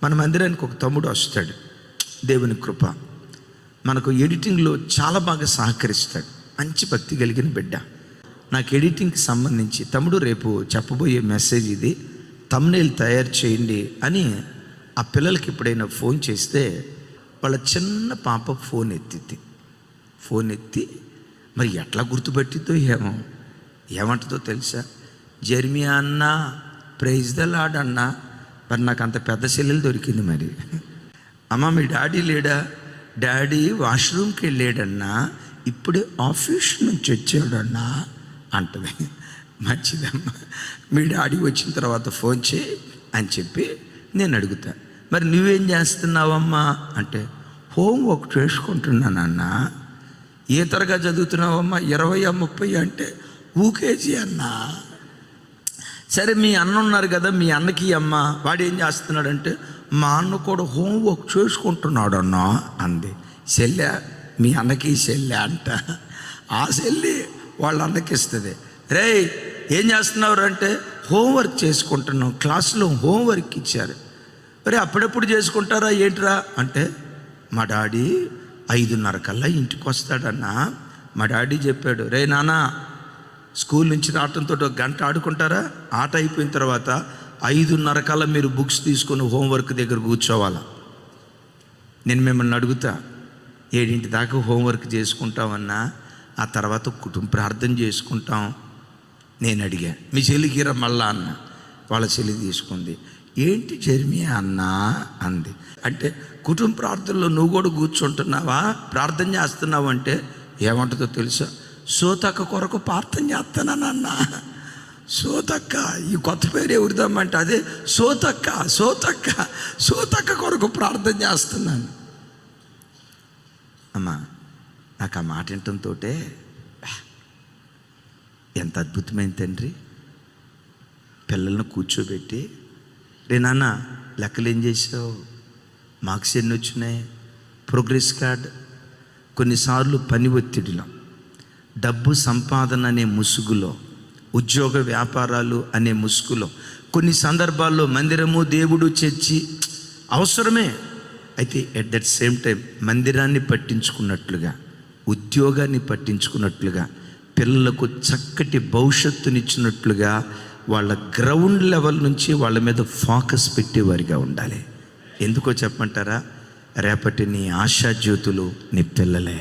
మన మందిరానికి ఒక తమ్ముడు వస్తాడు, దేవుని కృప. మనకు ఎడిటింగ్లో చాలా బాగా సహకరిస్తాడు, మంచి భక్తి కలిగిన బిడ్డ. నాకు ఎడిటింగ్కి సంబంధించి తమ్ముడు రేపు చెప్పబోయే మెసేజ్ ఇది, థంబ్నెయిల్ తయారు చేయండి అని ఆ పిల్లలకి ఎప్పుడైనా ఫోన్ చేస్తే వాళ్ళ చిన్న పాప ఫోన్ ఎత్తి మరి ఎట్లా గుర్తుపెట్టిద్దో ఏమో, ఏమంటుందో తెలుసా? జెర్మియా అన్న, ప్రైజ్ ద లార్డ్ అన్న. మరి నాకు అంత పెద్ద చెల్లెలు దొరికింది. మరి అమ్మ మీ డాడీ లేడా? డాడీ వాష్రూమ్కి వెళ్ళాడన్నా, ఇప్పుడే ఆఫీస్ నుంచి వచ్చాడన్నా అంటది. మంచిదమ్మా, మీ డాడీ వచ్చిన తర్వాత ఫోన్ చేయి అని చెప్పి నేను అడుగుతా. మరి నువ్వేం చేస్తున్నావమ్మా అంటే, హోంవర్క్ చేసుకుంటున్నానన్నా. ఏ తరగా చదువుతున్నావమ్మా? 20 30 అంటే ఊకేజీ అన్నా. సరే మీ అన్న ఉన్నారు కదా, మీ అన్నకి అమ్మ, వాడు ఏం చేస్తున్నాడంటే, మా అన్న కూడా హోంవర్క్ చేసుకుంటున్నాడు అన్నా అంది. చెల్లె, మీ అన్నకి చెల్లె అంట. ఆ చెల్లి వాళ్ళ అన్నకి ఇస్తుంది. రే ఏం చేస్తున్నారు అంటే, హోంవర్క్ చేసుకుంటున్నాం, క్లాసులో హోంవర్క్ ఇచ్చారు. మరి అప్పుడెప్పుడు చేసుకుంటారా ఏంట్రా అంటే, మా డాడీ 5:30 కల్లా ఇంటికి వస్తాడన్నా. మా డాడీ చెప్పాడు, రే నాన్న స్కూల్ నుంచి రావడంతో 1 గంట ఆడుకుంటారా, ఆట అయిపోయిన తర్వాత 5:30 కల్లా మీరు బుక్స్ తీసుకొని హోంవర్క్ దగ్గర కూర్చోవాలా. నేను మిమ్మల్ని అడుగుతా, 7 దాకా హోంవర్క్ చేసుకుంటామన్నా, ఆ తర్వాత కుటుంబ ప్రార్థన చేసుకుంటాం. నేను అడిగా, మీ చెల్లికి రా మళ్ళా అన్న. వాళ్ళ చెల్లి తీసుకుంది. ఏంటి జెర్మియా అన్నా అంది. అంటే కుటుంబ ప్రార్థనలో నువ్వు కూడా కూర్చుంటున్నావా, ప్రార్థన చేస్తున్నావు అంటే ఏమంటుందో తెలుసా? సోతక్క కొరకు ప్రార్థన చేస్తానన్నా. సోతక్క, ఈ కొత్త పేరు ఎవరిదామంటే అదే సోతక్క. సోతక్క కొరకు ప్రార్థన చేస్తున్నాను. అమ్మా, నాకు ఆ మాట వినటంతో ఎంత అద్భుతమైన తండ్రి. పిల్లలను కూర్చోబెట్టి, రే నాన్న లెక్కలు ఏం చేసావు, మార్క్స్ ఎన్ని వచ్చినాయి, ప్రోగ్రెస్ కార్డ్. కొన్నిసార్లు పని ఒత్తిడిలో, డబ్బు సంపాదన అనే ముసుగులో, ఉద్యోగ వ్యాపారాలు అనే ముసుగులో, కొన్ని సందర్భాల్లో మందిరము, దేవుడు, చర్చి అవసరమే. అయితే ఎట్ దట్ సేమ్ టైం మందిరాన్ని పట్టించుకున్నట్లుగా, ఉద్యోగాన్ని పట్టించుకున్నట్లుగా, పిల్లలకు చక్కటి భవిష్యత్తునిచ్చినట్లుగా వాళ్ళ గ్రౌండ్ లెవెల్ నుంచి వాళ్ళ మీద ఫోకస్ పెట్టేవారిగా ఉండాలి. ఎందుకో చెప్పమంటారా? రేపటి నీ ఆశాజ్యోతులు నీ పిల్లలే.